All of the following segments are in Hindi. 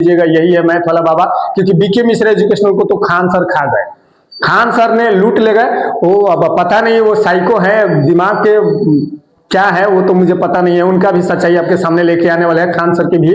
लीजिएगा, यही है मैथ वाला बाबा। क्योंकि बीके मिश्रा एजुकेशनल को तो खान सर खा गए, खान सर ने लूट ले गए। वो अब पता नहीं वो साइको है, दिमाग के क्या है वो तो मुझे पता नहीं है। उनका भी सच्चाई आपके सामने लेके आने वाले हैं, खान सर की भी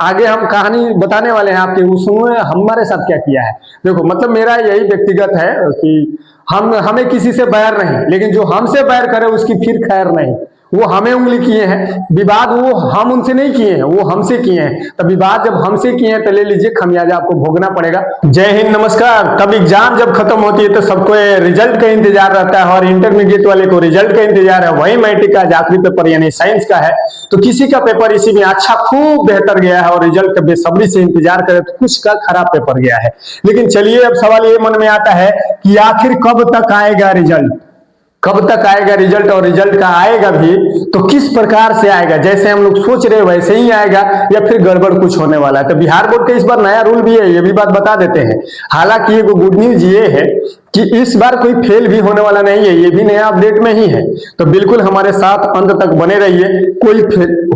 आगे हम कहानी बताने वाले हैं आपके। उसने हमारे साथ क्या किया है देखो, मतलब मेरा यही व्यक्तिगत है कि हमें किसी से बैर नहीं, लेकिन जो हमसे बैर करे उसकी फिर खैर नहीं। वो हमें उंगली किए हैं, विवाद वो हम उनसे नहीं किए हैं, वो हमसे किए हैं। तब विवाद जब हमसे किए हैं तो ले लीजिए, खमियाजा आपको भोगना पड़ेगा। जय हिंद, नमस्कार। तब एग्जाम जब खत्म होती है तो सबको रिजल्ट का इंतजार रहता है, और इंटरमीडिएट वाले को रिजल्ट का इंतजार है। वही मैट्रिक का आखिरी पेपर यानी साइंस का है, तो किसी का पेपर इसी में अच्छा खूब बेहतर गया है और रिजल्ट का बेसब्री से इंतजार करे, तो कुछ का खराब पेपर गया है। लेकिन चलिए, अब सवाल ये मन में आता है कि आखिर कब तक आएगा रिजल्ट, कब तक आएगा रिजल्ट, और रिजल्ट का आएगा भी तो किस प्रकार से आएगा, जैसे हम लोग सोच रहे वैसे ही आएगा या फिर गड़बड़ कुछ होने वाला है। तो बिहार बोर्ड का इस बार नया रूल भी है, ये भी बात बता देते हैं। हालांकि एक गुड न्यूज ये है कि इस बार कोई फेल भी होने वाला नहीं है, ये भी नया अपडेट में ही है। तो बिल्कुल हमारे साथ अंत तक बने रहिए, कोई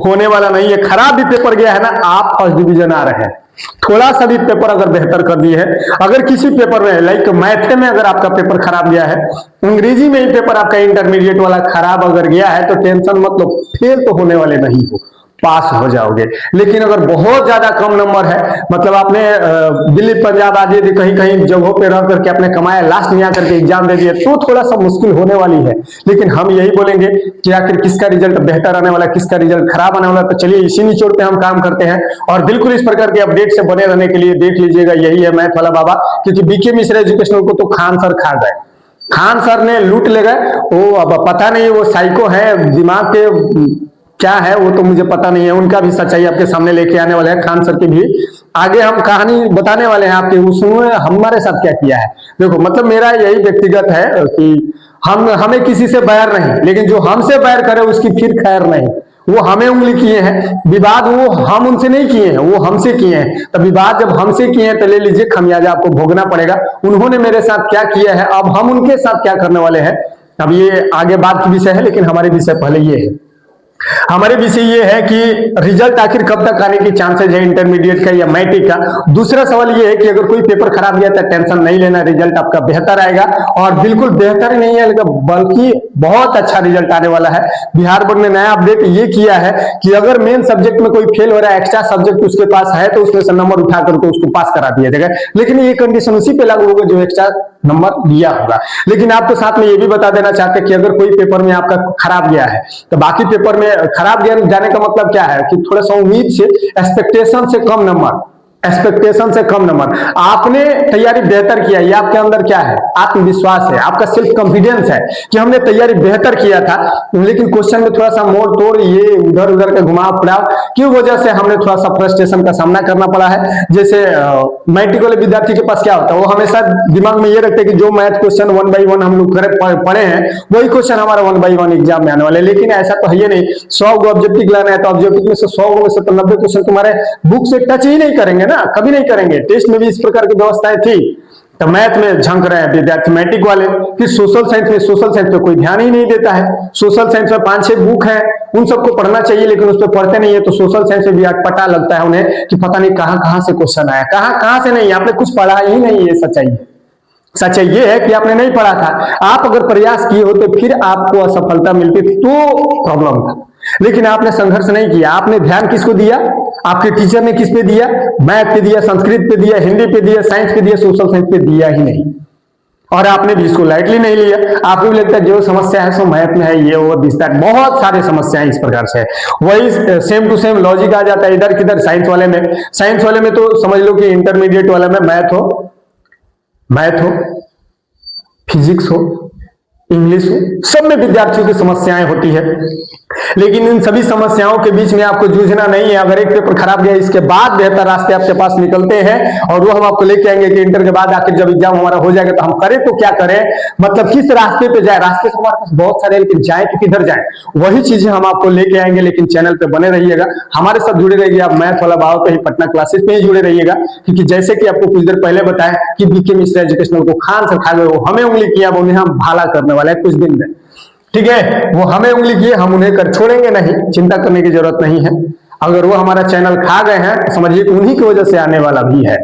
होने वाला नहीं है। खराब भी पेपर गया है ना, आप फर्स्ट डिवीजन आ रहे हैं। थोड़ा सा भी पेपर अगर बेहतर कर दिए है, अगर किसी पेपर में लाइक मैथ में अगर आपका पेपर खराब गया है, अंग्रेजी में ही पेपर आपका इंटरमीडिएट वाला खराब अगर गया है, तो टेंशन मतलब फेल तो होने वाले नहीं हो, पास हो जाओगे। लेकिन अगर बहुत ज्यादा कम नंबर है, मतलब आपने दिल्ली पंजाब आदि कहीं कहीं जगहों पे रह करके आपने कमाया, लास्ट में आकर के एग्जाम दे दिया, तो थोड़ा सा मुश्किल होने वाली है। लेकिन हम यही बोलेंगे कि आखिर किसका रिजल्ट बेहतर आने वाला है, किसका रिजल्ट खराब आने वाला है। तो चलिए इसी निचोड़ पे हम काम करते हैं, और बिल्कुल इस प्रकार के अपडेट से बने रहने के लिए देख लीजिएगा, यही है मैथ वाला बाबा। क्योंकि बीके मिश्रा एजुकेशनल को तो खान सर खा गए, खान सर ने लूट ले गए। वो अब पता नहीं वो साइको है, दिमाग के क्या है वो तो मुझे पता नहीं है। उनका भी सच्चाई आपके सामने लेके आने वाले हैं, खान सर की भी आगे हम कहानी बताने वाले हैं आपके। उसने हमारे साथ क्या किया है देखो, मतलब मेरा यही व्यक्तिगत है कि हमें किसी से बैर नहीं, लेकिन जो हमसे बैर करे उसकी फिर खैर नहीं। वो हमें उंगली किए हैं, विवाद वो हम उनसे नहीं किए हैं, वो हमसे किए हैं। तब विवाद जब हमसे किए हैं तो ले लीजिए, खमियाजा आपको भोगना पड़ेगा। उन्होंने मेरे साथ क्या किया है, अब हम उनके साथ क्या करने वाले हैं, अब ये आगे बात की विषय है। लेकिन हमारे विषय पहले ये है, हमारे विषय ये है कि रिजल्ट आखिर कब तक आने की चांसेस है इंटरमीडिएट का या मैट्रिक का। दूसरा सवाल ये है कि अगर कोई पेपर खराब गया तो टेंशन नहीं लेना, रिजल्ट आपका बेहतर आएगा, और बिल्कुल बेहतर ही नहीं आएगा बल्कि बहुत अच्छा रिजल्ट आने वाला है। बिहार बोर्ड ने नया अपडेट ये किया है कि अगर मेन सब्जेक्ट में कोई फेल हो रहा है, एक्स्ट्रा सब्जेक्ट उसके पास है, तो उसमें से नंबर उठा करके उसको पास करा दिया जाएगा। लेकिन ये कंडीशन उसी पे लागू होगा जो एक्स्ट्रा नंबर दिया होगा। लेकिन आपको साथ में ये भी बता देना चाहते हैं कि अगर कोई पेपर में आपका खराब गया है, तो बाकी पेपर में खराब जाने का मतलब क्या है कि थोड़ा सा उम्मीद से, एक्सपेक्टेशन से कम नंबर, एक्सपेक्टेशन से कम नंबर। आपने तैयारी बेहतर किया, ये आपके अंदर क्या है, आत्मविश्वास है, आपका सेल्फ कॉन्फिडेंस है कि हमने तैयारी बेहतर किया था, लेकिन क्वेश्चन में थोड़ा सा मोड़ तोड़, ये उधर उधर का घुमाव फिराव की वजह से हमने थोड़ा सा फ्रस्ट्रेशन का सामना करना पड़ा है। जैसे मैट्रिक वाले विद्यार्थी के पास क्या होता है, वो हमेशा दिमाग में ये रखते हैं कि जो मैथ क्वेश्चन 1 by 1 हम लोग पढ़े हैं, वही क्वेश्चन हमारा 1 by 1 एग्जाम में आने वाले। लेकिन ऐसा तो है नहीं, 100 को ऑब्जेक्टिव लाना है तो ऑब्जेक्टिव में से 100 में से 90 क्वेश्चन तुम्हारे बुक से टच ही नहीं करेंगे ना, कभी नहीं करेंगे। टेस्ट में भी इस प्रकार की व्यवस्थाएं थी। तो मैथ में झंक रहे हैं विद्यार्थी मैट्रिक वाले, फिर सोशल साइंस पे कोई ध्यान ही नहीं देता है। सोशल साइंस में 5-6 बुक है, उन सबको पढ़ना चाहिए, लेकिन उस पर पढ़ते नहीं है। तो सोशल साइंस में भी अटपटा लगता है उन्हें कि पता नहीं कहां से क्वेश्चन आया, कहां से नहीं, आपने कुछ पढ़ा ही नहीं। ये सच्चाई ये है कि आपने नहीं पढ़ा था। आप अगर प्रयास किए हो तो फिर आपको असफलता मिलती तो प्रॉब्लम था, लेकिन आपने संघर्ष नहीं किया। आपने ध्यान किसको दिया, आपके टीचर ने किस पे दिया, मैथ पे दिया, संस्कृत पे दिया, हिंदी पे दिया, साइंस पे दिया, सोशल साइंस पे दिया ही नहीं। और आपने भी इसको लाइटली नहीं लिया। आपको भी लगता है जो समस्या है सो मैथ में है, ये वो दिखता है, बहुत सारी समस्याएं इस प्रकार से है। वही सेम टू सेम लॉजिक आ जाता है इधर किधर। साइंस वाले में तो समझ लो कि इंटरमीडिएट वाले में मैथ हो, फिजिक्स हो, इंग्लिश हो, सब में विद्यार्थियों की समस्याएं होती है। लेकिन इन सभी समस्याओं के बीच में आपको जूझना नहीं है। अगर एक पेपर खराब गया, इसके बाद बेहतर रास्ते आपके पास निकलते हैं, और वो हम आपको लेके आएंगे कि इंटर के बाद आखिर जब एग्जाम हमारा हो जाएगा तो हम करें तो क्या करें, मतलब किस रास्ते पे जाए। रास्ते तो हमारे पास बहुत सारे, लेकिन जाए कि किधर जाए, वही चीजें हम आपको लेके आएंगे। लेकिन चैनल पे बने रहिएगा, हमारे साथ जुड़े रहिए। आप मैथ वाला बाबा पे ही, पटना क्लासेस पे ही जुड़े रहिएगा, क्योंकि जैसे कि आपको कुछ देर पहले बताया कि बीके मिश्रा एजुकेशनल को खान से खा गए, वो हमें उंगली किया, उन्हें हम भाला करने वाले हैं कुछ दिन में। ठीक है, वो हमें उंगली किए, हम उन्हें कर छोड़ेंगे नहीं, चिंता करने की जरूरत नहीं है। अगर वो हमारा चैनल खा गए हैं तो समझिए कि उन्हीं की वजह से आने वाला भी है,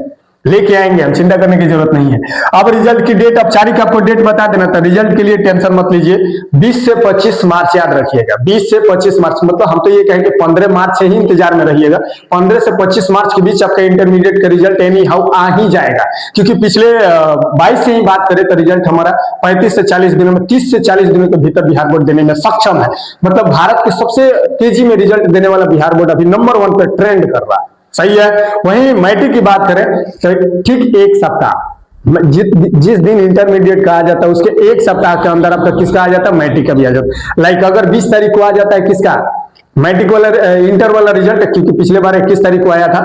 लेके आएंगे हम, चिंता करने की जरूरत नहीं है। अब रिजल्ट की डेट, अब 4 की आपको डेट बता देना था। रिजल्ट के लिए टेंशन मत लीजिए, 20 से 25 मार्च याद रखिएगा, 20 से 25 मार्च, मतलब हम तो ये कहेंगे 15 मार्च से ही इंतजार में रहिएगा। 15 से 25 मार्च के बीच आपका इंटरमीडिएट का रिजल्ट एनी हाउ आ ही जाएगा, क्योंकि पिछले 22 से ही बात करें तो रिजल्ट हमारा 35 से 40 दिनों में, 30 से 40 दिनों के भीतर बिहार बोर्ड देने में सक्षम है। मतलब भारत के सबसे तेजी में रिजल्ट देने वाला बिहार बोर्ड अभी नंबर 1 पे ट्रेंड कर रहा है, सही है। वहीं मैट्रिक की बात करें तो ठीक एक सप्ताह, जिस दिन इंटरमीडिएट का आ जाता है उसके एक सप्ताह के अंदर आपका किसका आ जाता है, मैट्रिक का भी आ जाता है। लाइक अगर 20 तारीख को आ जाता है किसका, मैट्रिक वाला इंटर वाला रिजल्ट, क्योंकि पिछले बार 21 तारीख को आया था,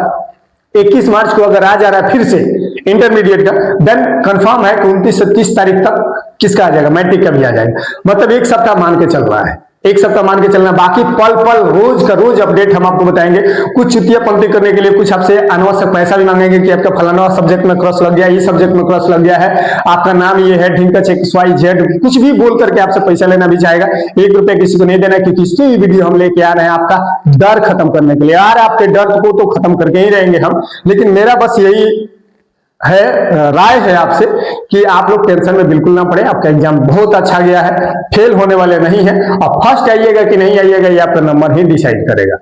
21 मार्च को अगर आ जा रहा है फिर से इंटरमीडिएट का, देन कंफर्म है कि 29 से 30 तारीख तक किसका आ जाएगा, मैट्रिक का भी आ जाएगा। मतलब एक सप्ताह मान के चल रहा है, एक सप्ताह मान के चलना। बाकी पल पल रोज का रोज अपडेट हम आपको बताएंगे। कुछ चुतियापंती करने के लिए कुछ आपसे अनावश्यक पैसा भी मांगेंगे कि आपका फलाना सब्जेक्ट में क्रॉस लग गया, ये सब्जेक्ट में क्रॉस लग गया है, आपका नाम ये है, ढिंकच XYZ, कुछ भी बोल करके आपसे पैसा लेना भी चाहेगा। 1 रुपया किसी को नहीं देना, क्योंकि इससे भी वीडियो हम लेके आ रहे हैं आपका डर खत्म करने के लिए। यार आपके डर को तो खत्म करके ही रहेंगे हम, लेकिन मेरा बस यही है, राय है आपसे कि आप लोग टेंशन में बिल्कुल ना पड़े। आपका एग्जाम बहुत अच्छा गया है, फेल होने वाले नहीं है। अब फर्स्ट आइएगा कि नहीं आइएगा ये आपका नंबर ही डिसाइड करेगा।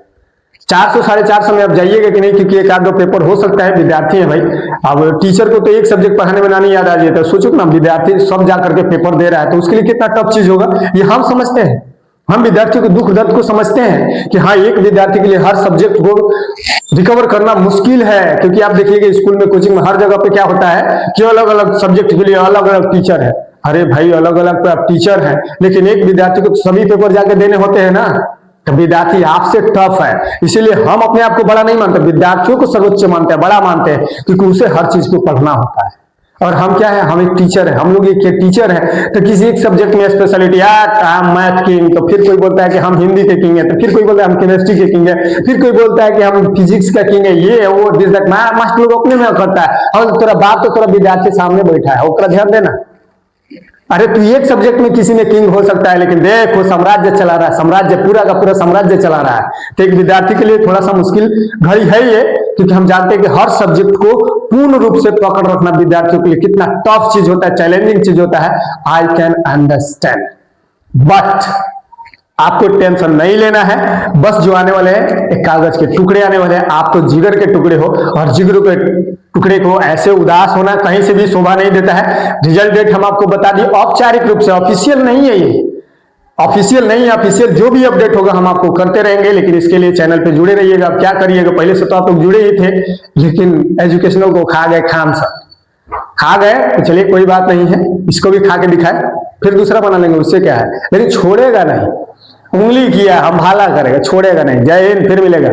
400 450 में आप जाइएगा कि नहीं, क्योंकि एक आध दो पेपर हो सकता है, विद्यार्थी है भाई। अब टीचर को तो एक सब्जेक्ट पढ़ाने में ना नहीं याद आ जाता, सोचो ना विद्यार्थी सब जा करके पेपर दे रहा है, तो उसके लिए कितना टफ चीज होगा ये हम समझते हैं। हम विद्यार्थियों के दुख दर्द को समझते हैं कि हाँ, एक विद्यार्थी के लिए हर सब्जेक्ट को रिकवर करना मुश्किल है, क्योंकि आप देखिएगा स्कूल में, कोचिंग में, हर जगह पे क्या होता है कि अलग अलग सब्जेक्ट के लिए अलग अलग टीचर है। अरे भाई अलग अलग तो आप टीचर हैं, लेकिन एक विद्यार्थी को सभी पेपर जाके देने होते हैं ना, तो विद्यार्थी आपसे टफ है। इसीलिए हम अपने आप को बड़ा नहीं मानते, विद्यार्थियों को सर्वोच्च मानते हैं, बड़ा मानते हैं, क्योंकि उसे हर चीज को पढ़ना होता है। और हम क्या है, हम एक टीचर है, हम लोग एक टीचर हैं, तो किसी एक सब्जेक्ट में स्पेशलिटी, यार हम मैथ किंग, तो फिर कोई बोलता है कि हम हिंदी के किंग है, तो फिर कोई बोलता है हम केमिस्ट्री के किंग है, फिर कोई बोलता है कि हम फिजिक्स का किंग है, ये है वो दिस दैट। मास्टर लोग अपने में करता है, और तेरा बात तो तेरा विद्यार्थी सामने बैठा है, उसका ध्यान देना। अरे तू एक सब्जेक्ट में किसी में किंग हो सकता है, लेकिन देखो साम्राज्य चला रहा है, साम्राज्य पूरा का पूरा साम्राज्य चला रहा है। तो एक विद्यार्थी के लिए थोड़ा सा मुश्किल घड़ी है ये, क्योंकि हम जानते हैं कि हर सब्जेक्ट को पूर्ण रूप से पकड़ रखना विद्यार्थियों के लिए कितना टफ चीज होता है, चैलेंजिंग चीज होता है। आई कैन अंडरस्टैंड, बट आपको टेंशन नहीं लेना है। बस जो आने वाले हैं एक कागज के टुकड़े आने वाले हैं, आप तो जिगर के टुकड़े हो, और जिगर के टुकड़े को ऐसे उदास होना कहीं से भी शोभा नहीं देता है। रिजल्ट डेट हम आपको बता दी औपचारिक रूप से, ऑफिशियल नहीं है ये, ऑफिशियल नहीं है। ऑफिशियल जो भी अपडेट होगा हम आपको करते रहेंगे, लेकिन इसके लिए चैनल पे जुड़े रहिएगा। आप क्या करिएगा, पहले से तो आप लोग जुड़े ही थे, लेकिन एजुकेशनल को खा गए खान सर, खा गए तो चलिए कोई बात नहीं है, इसको भी खा के दिखाए, फिर दूसरा बना लेंगे, उससे क्या है। लेकिन छोड़ेगा नहीं, उंगली किया हम भाला करेगा, छोड़ेगा नहीं। जय हिंद, फिर मिलेगा।